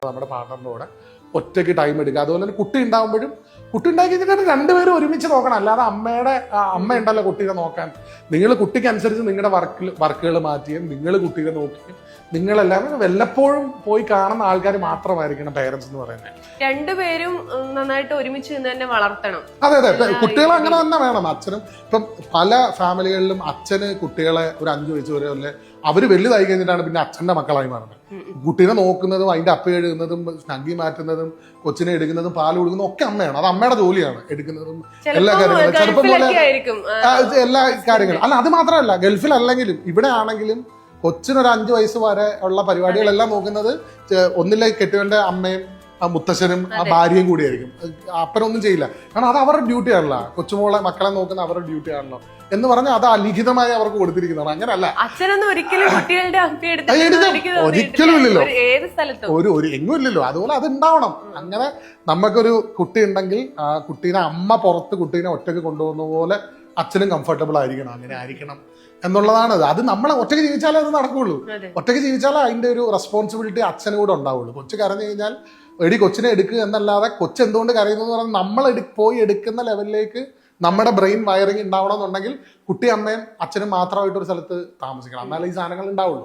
നമ്മുടെ പാർട്ണറിന്റെ കൂടെ ഒറ്റയ്ക്ക് ടൈം എടുക്കുക. അതുപോലെ തന്നെ കുട്ടി ഉണ്ടാകുമ്പോഴും കുട്ടി ഉണ്ടാക്കി കഴിഞ്ഞിട്ട് രണ്ടുപേരും ഒരുമിച്ച് നോക്കണം. അല്ലാതെ അമ്മ ഉണ്ടല്ലോ കുട്ടീനെ നോക്കാൻ. നിങ്ങൾ കുട്ടിക്ക് അനുസരിച്ച് നിങ്ങളുടെ വർക്കുകൾ മാറ്റിയും നിങ്ങൾ കുട്ടീനെ നോക്കിയും നിങ്ങളെല്ലാവരും വല്ലപ്പോഴും പോയി കാണുന്ന ആൾക്കാർ മാത്രമായിരിക്കണം പേരൻസ് എന്ന് പറയുന്നത്. രണ്ടുപേരും നന്നായിട്ട് ഒരുമിച്ച് നിന്ന് തന്നെ വളർത്തണം. അതെ അതെ, കുട്ടികൾ അങ്ങനെ തന്നെ വേണം. അച്ഛനും ഇപ്പം പല ഫാമിലികളിലും അച്ഛന് കുട്ടികളെ ഒരു 5 വയസ്സ് വരെ അല്ലെ അവര് വലുതായി കഴിഞ്ഞിട്ടാണ് പിന്നെ അച്ഛന്റെ മക്കളായി മാറുന്നത്. കുട്ടീനെ നോക്കുന്നതും അതിന്റെ അപ്പ എഴുതുന്നതും സ്നഗ്ഗി മാറ്റുന്നതും കൊച്ചിനെ എടുക്കുന്നതും പാല് കൊടുക്കുന്നതും ഒക്കെ അമ്മയാണ്. അത് അമ്മയുടെ ജോലിയാണ്, എടുക്കുന്നതും എല്ലാ കാര്യങ്ങളും. ചെറുപ്പം പോലെ എല്ലാ കാര്യങ്ങളും അല്ല, അത് മാത്രമല്ല ഗൾഫിൽ അല്ലെങ്കിലും ഇവിടെ ആണെങ്കിലും കൊച്ചിനൊരു 5 വയസ്സ് വരെ ഉള്ള പരിപാടികളെല്ലാം നോക്കുന്നത് ഒന്നിലെ കെട്ടിയവന്റെ അമ്മയും മുത്തശ്ശനും ആ ഭാര്യയും കൂടിയായിരിക്കും. അപ്പനൊന്നും ചെയ്യില്ല, കാരണം അത് അവരുടെ ഡ്യൂട്ടി ആണല്ലോ. കൊച്ചുമോളെ മക്കളെ നോക്കുന്ന അവരുടെ ഡ്യൂട്ടി ആണല്ലോ എന്ന് പറഞ്ഞാൽ അത് അലിഖിതമായി അവർക്ക് കൊടുത്തിരിക്കുന്നതാണ്. അങ്ങനല്ല, അച്ഛനൊന്നും ഒരിക്കലും കുട്ടികളുടെ ഒരിക്കലും ഇല്ലല്ലോ, ഏത് സ്ഥലത്തും ഒരു എങ്ങും ഇല്ലല്ലോ. അതുപോലെ അത് ഉണ്ടാവണം. അങ്ങനെ നമുക്കൊരു കുട്ടി ഉണ്ടെങ്കിൽ ആ കുട്ടീനെ അമ്മ പുറത്ത് കുട്ടീനെ ഒറ്റയ്ക്ക് കൊണ്ടുപോകുന്ന പോലെ അച്ഛനും കംഫർട്ടബിൾ ആയിരിക്കണം. അങ്ങനെ ആയിരിക്കണം എന്നുള്ളതാണ്. അത് നമ്മളെ ഒറ്റയ്ക്ക് ജീവിച്ചാലേ അത് നടക്കുള്ളൂ. ഒറ്റയ്ക്ക് ജീവിച്ചാലേ അതിന്റെ ഒരു റെസ്പോൺസിബിലിറ്റി അച്ഛനും കൂടെ ഉണ്ടാവുള്ളൂ. കൊച്ചു കരഞ്ഞു കഴിഞ്ഞാൽ കൊച്ചിനെ എടുക്കുക എന്നല്ലാതെ കൊച്ചു എന്തുകൊണ്ട് കരയുന്നു എന്ന് പറഞ്ഞാൽ നമ്മൾ പോയി എടുക്കുന്ന ലെവലിലേക്ക് നമ്മുടെ ബ്രെയിൻ വയറിങ് ഉണ്ടാവണം എന്നുണ്ടെങ്കിൽ കുട്ടി അമ്മയും അച്ഛനും മാത്രമായിട്ടൊരു സ്ഥലത്ത് താമസിക്കണം. എന്നാലേ ഈ സാധനങ്ങൾ ഉണ്ടാവുള്ളൂ.